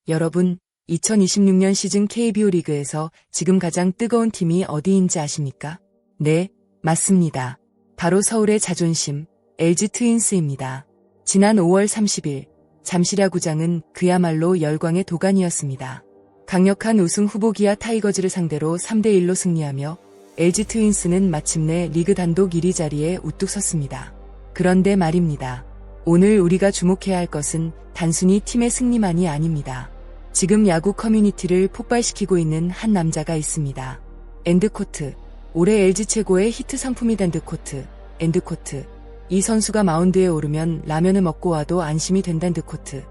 여러분, 2026년 시즌 KBO 리그에서 지금 가장 뜨거운 팀이 어디인지 아십니까? 네, 맞습니다. 바로 서울의 자존심, LG 트윈스입니다. 지난 5월 30일, 잠실야구장은 그야말로 열광의 도가니였습니다. 강력한 우승 후보 기아 타이거즈를 상대로 3대1로 승리하며 LG 트윈스는 마침내 리그 단독 1위 자리에 우뚝 섰습니다. 그런데 말입니다. 오늘 우리가 주목해야 할 것은 단순히 팀의 승리만이 아닙니다. 지금 야구 커뮤니티를 폭발시키고 있는 한 남자가 있습니다. 엔드코트. 올해 LG 최고의 히트 상품이 엔드코트. 엔드코트. 이 선수가 마운드에 오르면 라면을 먹고 와도 안심이 된다 엔드코트.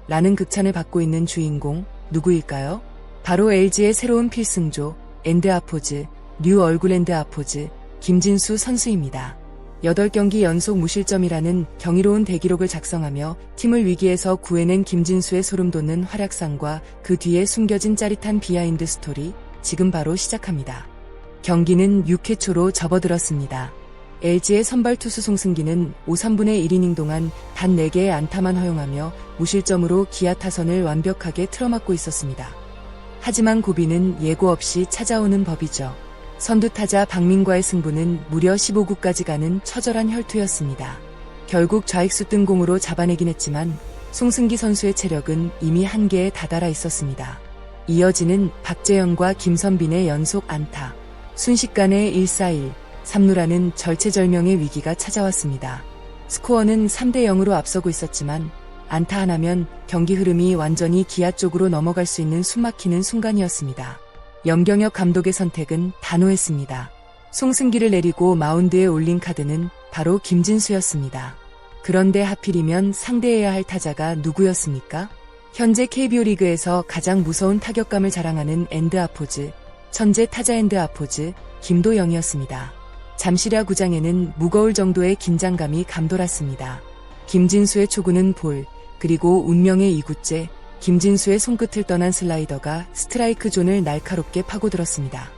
라는 극찬을 받고 있는 주인공, 누구일까요? 바로 LG의 새로운 필승조, 엔드아포즈, 뉴 얼굴 엔드아포즈, 김진수 선수입니다. 8경기 연속 무실점이라는 경이로운 대기록을 작성하며 팀을 위기에서 구해낸 김진수의 소름돋는 활약상과 그 뒤에 숨겨진 짜릿한 비하인드 스토리, 지금 바로 시작합니다. 경기는 6회 초로 접어들었습니다. LG의 선발 투수 송승기는 5, 3분의 1이닝 동안 단 4개의 안타만 허용하며 무실점으로 기아 타선을 완벽하게 틀어막고 있었습니다. 하지만 고비는 예고 없이 찾아오는 법이죠. 선두타자 박민과의 승부는 무려 15구까지 가는 처절한 혈투였습니다. 결국 좌익수 뜬공으로 잡아내긴 했지만 송승기 선수의 체력은 이미 한계에 다다라 있었습니다. 이어지는 박재영과 김선빈의 연속 안타, 순식간에 1-4-1, 3루라는 절체절명의 위기가 찾아왔습니다. 스코어는 3대0으로 앞서고 있었지만 안타 하나면 경기 흐름이 완전히 기아 쪽으로 넘어갈 수 있는 숨막히는 순간이었습니다. 염경엽 감독의 선택은 단호했습니다. 송승기를 내리고 마운드에 올린 카드는 바로 김진수였습니다. 그런데 하필이면 상대해야 할 타자가 누구였습니까? 현재 KBO 리그에서 가장 무서운 타격감을 자랑하는 엔드아포즈, 천재 타자 엔드아포즈, 김도영이었습니다. 잠실야구장에는 무거울 정도의 긴장감이 감돌았습니다. 김진수의 초구는 볼, 그리고 운명의 2구째, 김진수의 손끝을 떠난 슬라이더가 스트라이크 존을 날카롭게 파고들었습니다.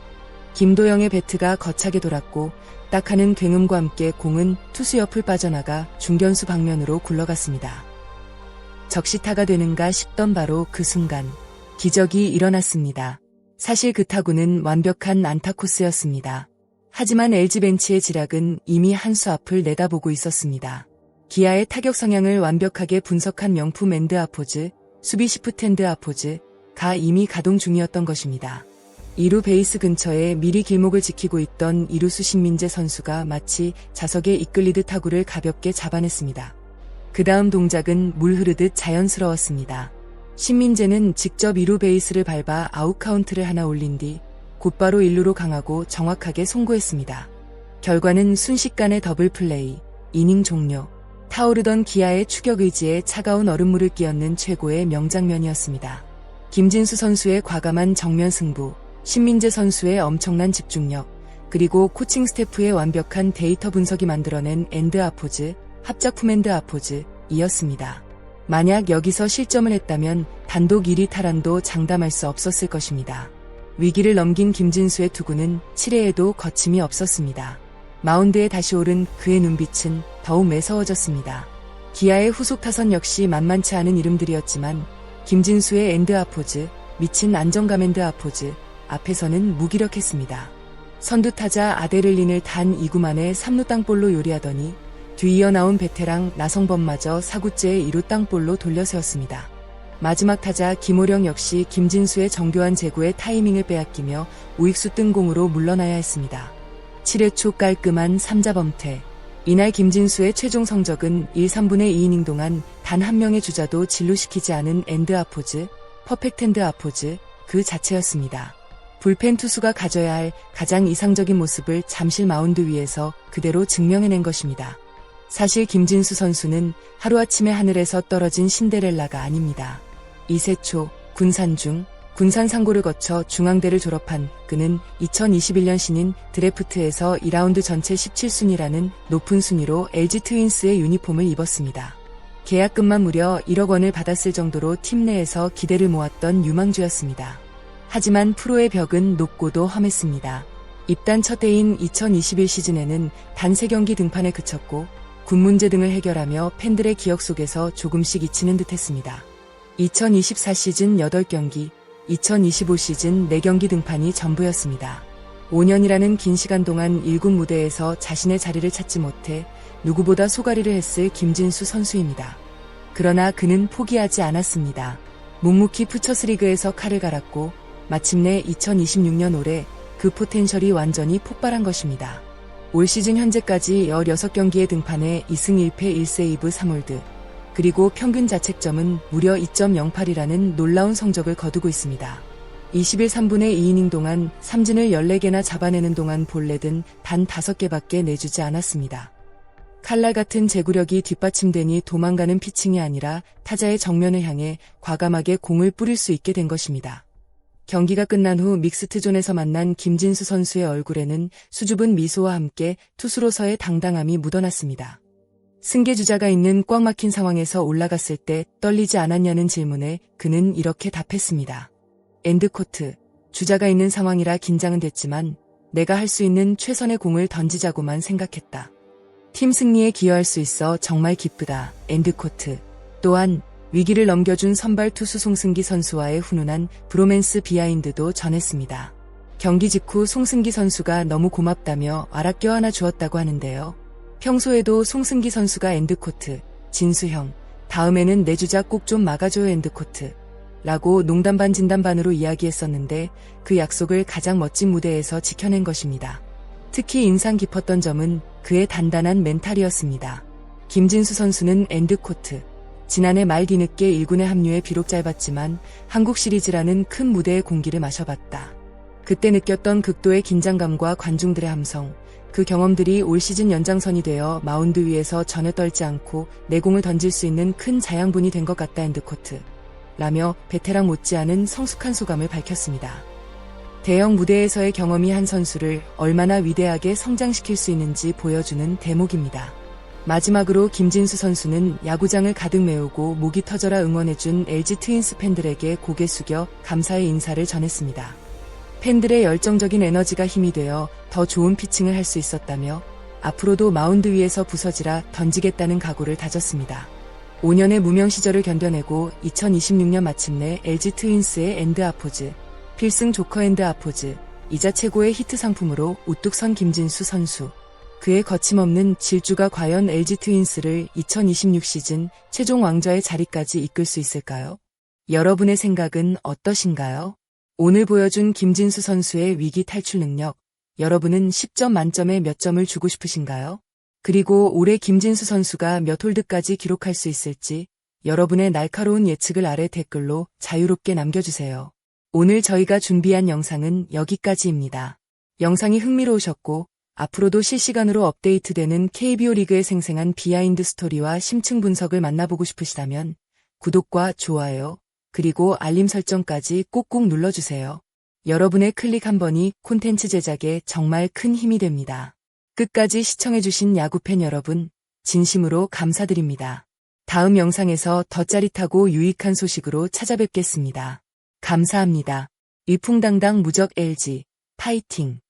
김도영의 배트가 거차게 돌았고 딱 하는 굉음과 함께 공은 투수 옆을 빠져나가 중견수 방면으로 굴러갔습니다. 적시타가 되는가 싶던 바로 그 순간 기적이 일어났습니다. 사실 그 타구는 완벽한 안타 코스였습니다. 하지만 LG 벤치의 지략은 이미 한 수 앞을 내다보고 있었습니다. 기아의 타격 성향을 완벽하게 분석한 명품 엔드아포즈, 수비 시프트 엔드아포즈가 이미 가동 중이었던 것입니다. 2루 베이스 근처에 미리 길목을 지키고 있던 이루수 신민재 선수가 마치 자석에 이끌리듯 타구를 가볍게 잡아냈습니다. 그 다음 동작은 물 흐르듯 자연스러웠습니다. 신민재는 직접 2루 베이스를 밟아 아웃 카운트를 하나 올린 뒤 곧바로 1루로 강하고 정확하게 송구했습니다. 결과는 순식간의 더블 플레이, 이닝 종료. 타오르던 기아의 추격 의지에 차가운 얼음물을 끼얹는 최고의 명장면이었습니다. 김진수 선수의 과감한 정면 승부, 신민재 선수의 엄청난 집중력, 그리고 코칭 스태프의 완벽한 데이터 분석이 만들어낸 엔드아포즈, 합작품 엔드아포즈이었습니다. 만약 여기서 실점을 했다면 단독 1위 탈환도 장담할 수 없었을 것입니다. 위기를 넘긴 김진수의 투구는 7회에도 거침이 없었습니다. 마운드에 다시 오른 그의 눈빛은 더욱 매서워졌습니다. 기아의 후속 타선 역시 만만치 않은 이름들이었지만 김진수의 엔드아포즈, 미친 안정감 엔드아포즈 앞에서는 무기력했습니다. 선두타자 아데를린을 단 2구 만에 3루 땅볼로 요리하더니 뒤이어 나온 베테랑 나성범마저 4구째의 2루 땅볼로 돌려세웠습니다. 마지막 타자 김호령 역시 김진수의 정교한 제구에 타이밍을 빼앗기며 우익수 뜬공으로 물러나야 했습니다. 7회 초 깔끔한 3자 범퇴. 이날 김진수의 최종 성적은 1, 3분의 2이닝 동안 단 한 명의 주자도 진루시키지 않은 엔드아포즈, 퍼펙트 엔드아포즈 그 자체였습니다. 불펜 투수가 가져야 할 가장 이상적인 모습을 잠실 마운드 위에서 그대로 증명해낸 것입니다. 사실 김진수 선수는 하루아침에 하늘에서 떨어진 신데렐라가 아닙니다. 이세초, 군산 상고를 거쳐 중앙대를 졸업한 그는 2021년 신인 드래프트에서 2라운드 전체 17순위라는 높은 순위로 LG 트윈스의 유니폼을 입었습니다. 계약금만 무려 1억 원을 받았을 정도로 팀 내에서 기대를 모았던 유망주였습니다. 하지만 프로의 벽은 높고도 험했습니다. 입단 첫 해인 2021 시즌에는 단 3경기 등판에 그쳤고 군 문제 등을 해결하며 팬들의 기억 속에서 조금씩 잊히는 듯했습니다. 2024 시즌 8경기, 2025 시즌 4경기 등판이 전부였습니다. 5년이라는 긴 시간 동안 1군 무대에서 자신의 자리를 찾지 못해 누구보다 소가리를 했을 김진수 선수입니다. 그러나 그는 포기하지 않았습니다. 묵묵히 푸처스리그에서 칼을 갈았고 마침내 2026년 올해 그 포텐셜이 완전히 폭발한 것입니다. 올 시즌 현재까지 16경기에 등판해 2승 1패 1세이브 3홀드, 그리고 평균 자책점은 무려 2.08이라는 놀라운 성적을 거두고 있습니다. 20일 3분의 2이닝 동안 삼진을 14개나 잡아내는 동안 볼넷은 단 5개밖에 내주지 않았습니다. 칼날 같은 제구력이 뒷받침되니 도망가는 피칭이 아니라 타자의 정면을 향해 과감하게 공을 뿌릴 수 있게 된 것입니다. 경기가 끝난 후 믹스트존에서 만난 김진수 선수의 얼굴에는 수줍은 미소와 함께 투수로서의 당당함이 묻어났습니다. 승계주자가 있는 꽉 막힌 상황에서 올라갔을 때 떨리지 않았냐는 질문에 그는 이렇게 답했습니다. 엔드코트, 주자가 있는 상황이라 긴장은 됐지만 내가 할 수 있는 최선의 공을 던지자고만 생각했다. 팀 승리에 기여할 수 있어 정말 기쁘다. 엔드코트. 또한 위기를 넘겨준 선발 투수 송승기 선수와의 훈훈한 브로맨스 비하인드도 전했습니다. 경기 직후 송승기 선수가 너무 고맙다며 알아 껴안아 주었다고 하는데요. 평소에도 송승기 선수가 엔드코트, 진수형, 다음에는 내 주자 꼭 좀 막아줘요 엔드코트 라고 농담 반 진담 반으로 이야기했었는데 그 약속을 가장 멋진 무대에서 지켜낸 것입니다. 특히 인상 깊었던 점은 그의 단단한 멘탈이었습니다. 김진수 선수는 엔드코트, 지난해 말 뒤늦게 1군에 합류해 비록 짧았지만 한국 시리즈라는 큰 무대의 공기를 마셔봤다. 그때 느꼈던 극도의 긴장감과 관중들의 함성, 그 경험들이 올 시즌 연장선이 되어 마운드 위에서 전혀 떨지 않고 내공을 던질 수 있는 큰 자양분이 된 것 같다 엔드코트 라며 베테랑 못지않은 성숙한 소감을 밝혔습니다. 대형 무대에서의 경험이 한 선수를 얼마나 위대하게 성장시킬 수 있는지 보여주는 대목입니다. 마지막으로 김진수 선수는 야구장을 가득 메우고 목이 터져라 응원해준 LG 트윈스 팬들에게 고개 숙여 감사의 인사를 전했습니다. 팬들의 열정적인 에너지가 힘이 되어 더 좋은 피칭을 할 수 있었다며 앞으로도 마운드 위에서 부서지라 던지겠다는 각오를 다졌습니다. 5년의 무명 시절을 견뎌내고 2026년 마침내 LG 트윈스의 엔드 아포즈, 필승 조커 엔드 아포즈, 이자 최고의 히트 상품으로 우뚝 선 김진수 선수. 그의 거침없는 질주가 과연 LG 트윈스를 2026 시즌 최종 왕좌의 자리까지 이끌 수 있을까요? 여러분의 생각은 어떠신가요? 오늘 보여준 김진수 선수의 위기 탈출 능력, 여러분은 10점 만점에 몇 점을 주고 싶으신가요? 그리고 올해 김진수 선수가 몇 홀드까지 기록할 수 있을지 여러분의 날카로운 예측을 아래 댓글로 자유롭게 남겨주세요. 오늘 저희가 준비한 영상은 여기까지입니다. 영상이 흥미로우셨고 앞으로도 실시간으로 업데이트되는 KBO 리그의 생생한 비하인드 스토리와 심층 분석을 만나보고 싶으시다면 구독과 좋아요, 그리고 알림 설정까지 꼭꼭 눌러주세요. 여러분의 클릭 한 번이 콘텐츠 제작에 정말 큰 힘이 됩니다. 끝까지 시청해주신 야구팬 여러분, 진심으로 감사드립니다. 다음 영상에서 더 짜릿하고 유익한 소식으로 찾아뵙겠습니다. 감사합니다. 위풍당당 무적 LG, 파이팅!